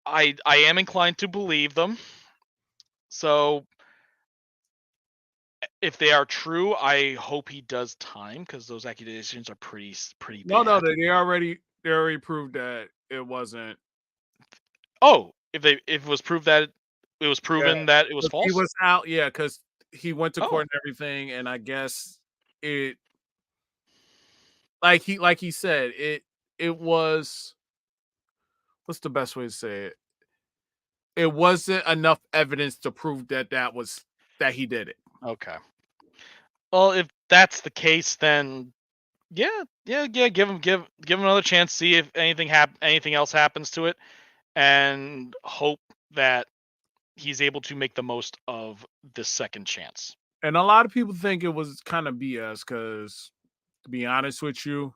I am inclined to believe them. So if they are true, I hope he does time because those accusations are pretty no, bad. they already proved that it wasn't. Oh, if it was proved that it was Yeah, proven that it was 'cause he false. was out. Yeah, because he went to Oh, court and everything, and I guess it like he said it was what's the best way to say it? It wasn't enough evidence to prove that he did it. okay. Well, if that's the case, then yeah, yeah, yeah. Give him another chance. See if anything else happens to it, and hope that he's able to make the most of this second chance. And a lot of people think it was kind of BS because, to be honest with you,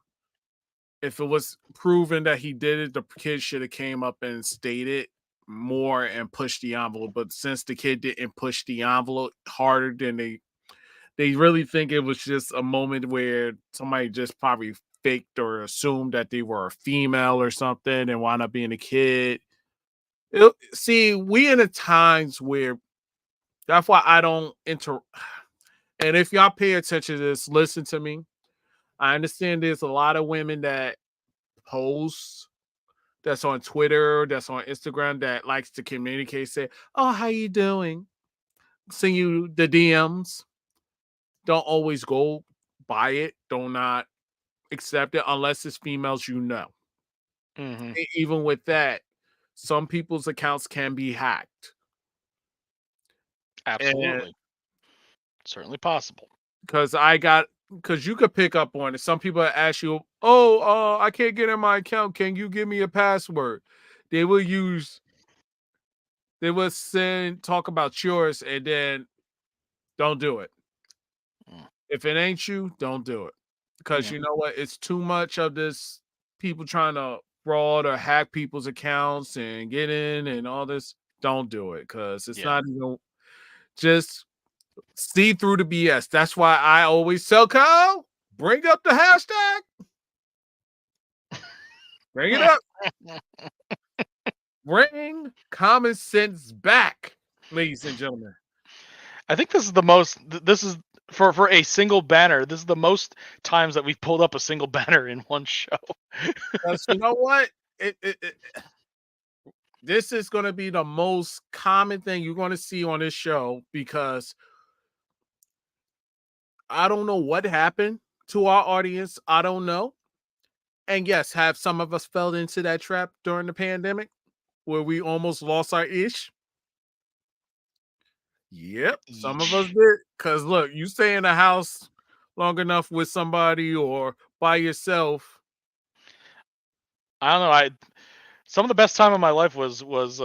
if it was proven that he did it, the kid should have came up and stated. more and push the envelope. But since the kid didn't push the envelope harder than they really think it was just a moment where somebody just probably faked or assumed that they were a female or something and wound up being a kid. See, we in a times where that's why I don't enter. And if y'all pay attention to this, listen to me. I understand there's a lot of women that post that's on Twitter, that's on Instagram, that likes to communicate, say, "Oh, how you doing?" Send you the DMs. Don't always go by it. Do not accept it unless it's females you know. Hmm. Even with that, some people's accounts can be hacked. And Absolutely. Certainly possible. because you could pick up on it. Some people ask you, "Oh, I can't get in my account. Can you give me a password?" They will use, they will send, talk about yours, and then don't do it. Mm. If it ain't you, don't do it. Because Yeah. you know what? It's too much of this people trying to fraud or hack people's accounts and get in and all this. Don't do it because it's Yeah. not even, just see through the BS. That's why I always tell Kyle, bring up the hashtag, bring it up, bring common sense back, ladies and gentlemen. I think this is the most. This is for a single banner. This is the most times that we've pulled up a single banner in one show. Because you know what? It this is going to be the most common thing you're going to see on this show because I don't know what happened to our audience. I don't know. And yes, have some of us fell into that trap during the pandemic where we almost lost our ish? Yep, some of us Each. did. Because look, you stay in the house long enough with somebody or by yourself. I don't know. I Some of the best time of my life was with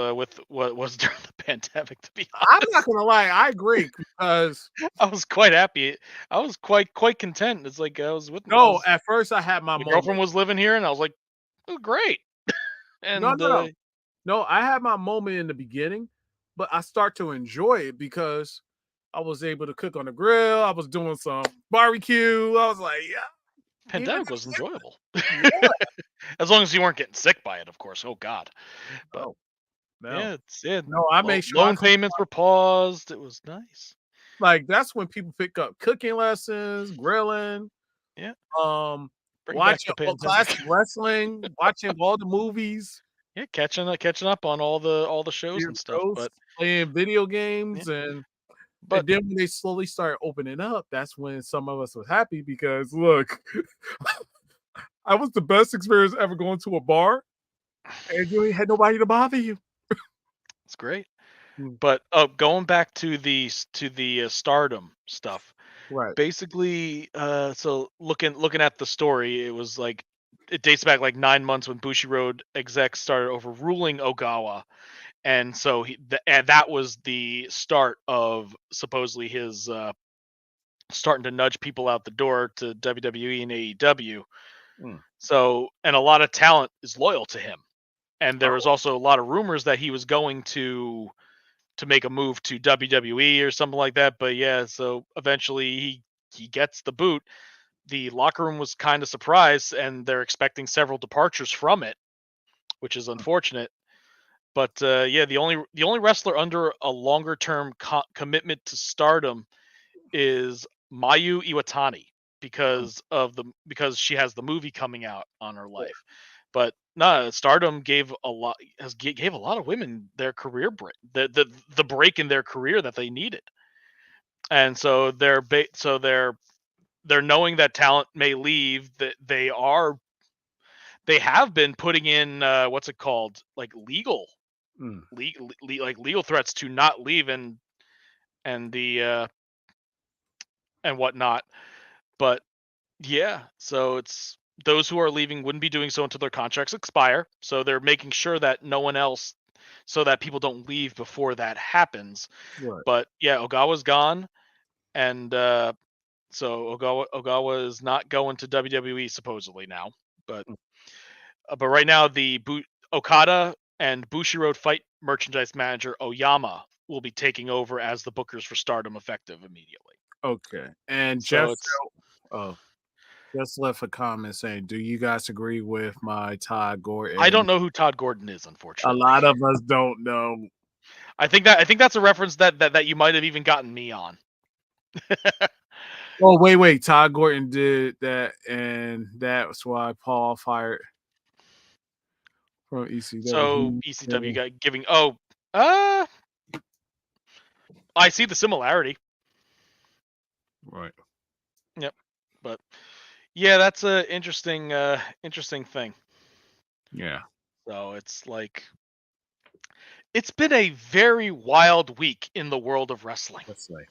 what was during the pandemic. To be I'm not honest, gonna lie, I agree because I was quite happy. I was quite content. It's like I was with I no, was at first I had my my moment. girlfriend was living here, and I was like, oh great. No, And no, no. No, I had my moment in the beginning, but I start to enjoy it because I was able to cook on the grill. I was doing some barbecue. I was like, yeah, even pandemic was enjoyable, yeah. as long as you weren't getting sick by it, of course. Oh God, but No, no, yeah, it. no. I make sure I Loan cook. payments were paused. It was nice. Like that's when people pick up cooking lessons, grilling, Yeah, um, bring back watching the all pandemic. classic wrestling, watching all the movies, Yeah, catching up on all the shows beer and stuff. shows, But playing video yeah, games, and but then when they slowly started opening up, that's when some of us was happy because look, I was the best experience ever going to a bar, and you ain't had nobody to bother you. it's great. Mm, But going back to the Stardom stuff, right. basically, so looking at the story, it was like it dates back like 9 months when Bushiroad execs started overruling Ogawa, and so and that was the start of supposedly his starting to nudge people out the door to WWE and AEW. Mm. So, and a lot of talent is loyal to him, and there was Oh, also a lot of rumors that he was going to make a move to WWE or something like that. But yeah, so eventually he gets the boot. The locker room was kind of surprised, and they're expecting several departures from it, which is unfortunate. But yeah, the only wrestler under a longer term commitment to Stardom is Mayu Iwatani mm. because she has the movie coming out on her life. But no, Stardom gave a lot of women their career break, the break in their career that they needed, and so they're knowing that talent may leave. That they have been putting in what's it called, like Mm. like legal threats to not leave, and the and whatnot. But yeah, so it's those who are leaving wouldn't be doing so until their contracts expire. So they're making sure that no one else, so that people don't leave before that happens. Right. But yeah, Ogawa's gone, and so Ogawa is not going to WWE supposedly now. But Mm. right now Okada and Bushiroad fight merchandise manager Oyama will be taking over as the bookers for Stardom effective immediately. Okay. And So it's Just left a comment saying, "Do you guys agree with my Todd Gordon?" I don't know who Todd Gordon is, A unfortunately. lot of us don't know. I think that's a reference that you might have even gotten me on. Oh, wait. Todd Gordon did that, and that's why Paul fired from ECW. So ECW got giving. I see the similarity. Right. Yep, but yeah, that's a interesting thing. Yeah. So it's like it's been a very wild week in the world of wrestling. Let's say.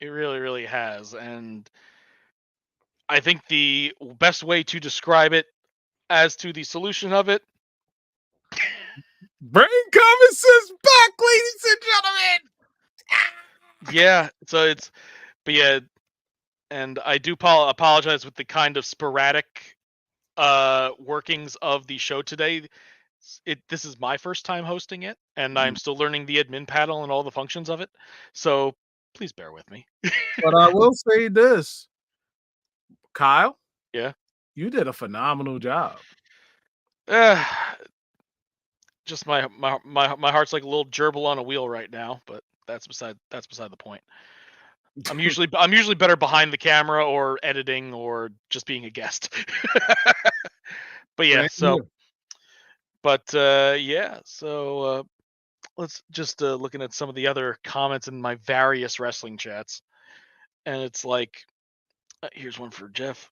It really, really has, and I think the best way to describe it as to the solution of it. Bring common sense back, ladies and gentlemen. Yeah, so but yeah, and I do apologize with the kind of sporadic workings of the show today. This is my first time hosting it, and I'm still learning the admin panel and all the functions of it. So please bear with me. But I will say this, Kyle. Yeah. You did a phenomenal job. Just my heart's like a little gerbil on a wheel right now, but that's beside the point. I'm usually better behind the camera or editing or just being a guest. But yeah, so let's just looking at some of the other comments in my various wrestling chats, and it's like here's one for Jeff.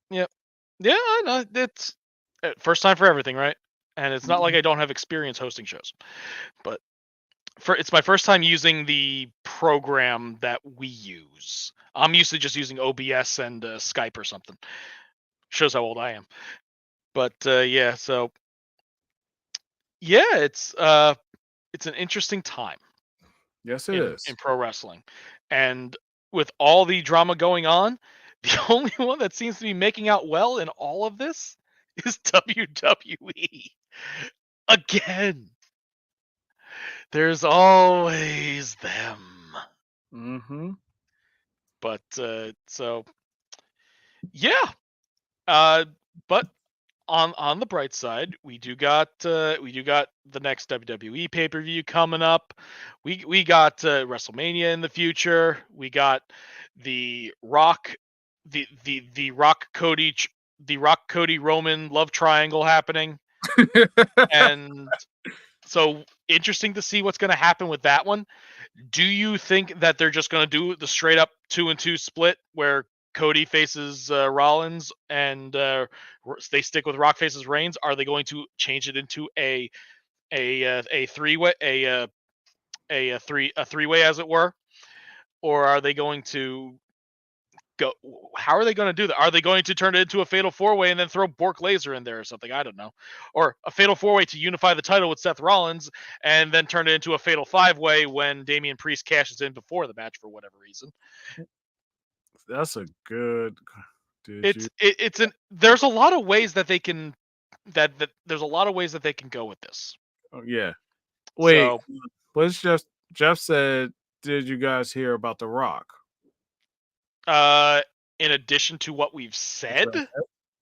Yep. Yeah, I know it's first time for everything, right? And it's not like I don't have experience hosting shows, but it's my first time using the program that we use. I'm usually just using OBS and Skype or something. Shows how old I am. But yeah, so yeah, it's an interesting time. Yes, it is. In pro wrestling, and with all the drama going on, the only one that seems to be making out well in all of this is WWE. Again, there's always them. Mm-hmm. But so yeah, but on the bright side, we do got the next WWE pay per view coming up. We got WrestleMania in the future. We got the Rock, the Rock Cody Roman love triangle happening, and so interesting to see what's going to happen with that one. Do you think that they're just going to do the straight up 2-2 split where Cody faces Rollins and they stick with Rock faces Reigns? Are they going to change it into a three-way a three-way as it were, or are they going to go? How are they going to do that? Are they going to turn it into a fatal four-way and then throw Bork Laser in there or something? I don't know. Or a fatal four-way to unify the title with Seth Rollins and then turn it into a fatal five-way when Damian Priest cashes in before the match for whatever reason. That's a good. There's a lot of ways that they can there's a lot of ways that they can go with this. Oh, yeah. Wait, so, what's Jeff said? Did you guys hear about The Rock? In addition to what we've said,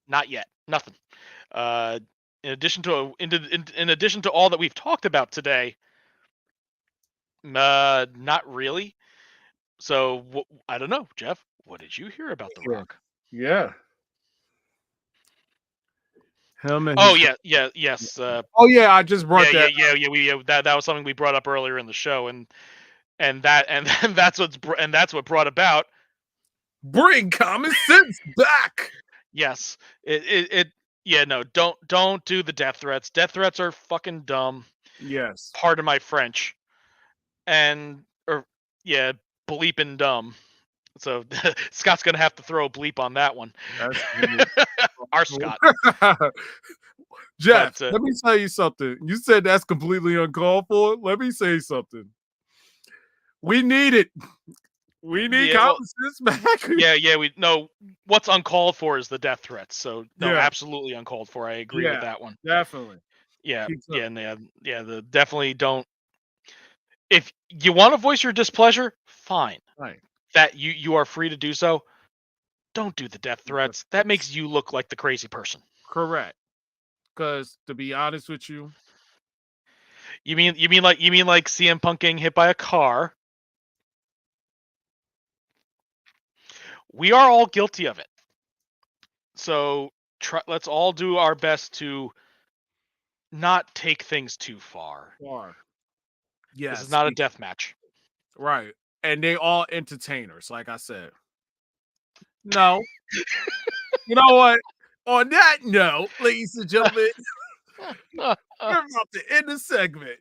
not yet. Nothing. In addition to all that we've talked about today, not really. So I don't know, Jeff. What did you hear about The Rock? Yeah. Him and yes. I just brought that. That was something we brought up earlier in the show, and that's what brought about. Bring common sense back. Yes, don't do the death threats. Death threats are fucking dumb. Yes. Pardon my French. Bleeping dumb. So Scott's gonna have to throw a bleep on that one. Our Scott. Jeff, let me tell you something. You said that's completely uncalled for. Let me say something. We need it. We need common sense back. We know what's uncalled for is the death threats. So no, absolutely uncalled for. I agree with that one. Definitely. Yeah, Keeps yeah, up. and the definitely don't. If you want to voice your displeasure, fine. Right. That you are free to do so. Don't do the death threats. That That's makes you look like the crazy person. correct. Because to be honest with you, You mean like CM Punk getting hit by a car? We are all guilty of it. So let's all do our best to not take things too far. are This is yes, not a death match. right. And they all entertainers, like I said. No, you know what? On that note, ladies and gentlemen, we're about to end the segment.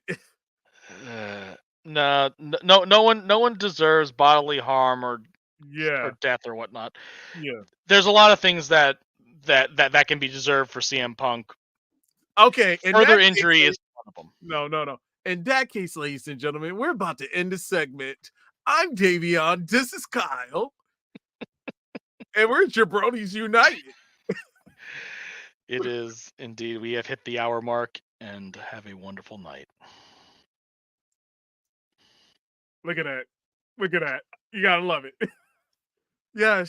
No, no one deserves bodily harm or Yeah, death or whatnot. yeah. There's a lot of things that can be deserved for CM Punk. Okay, in Further that case, injury is one of them. no. In that case, ladies and gentlemen, we're about to end the segment. I'm Davion. This is Kyle. And we're Jabronis United. It is indeed. We have hit the hour mark, and have a wonderful night. Look at that. Look at that. You gotta love it. Yes.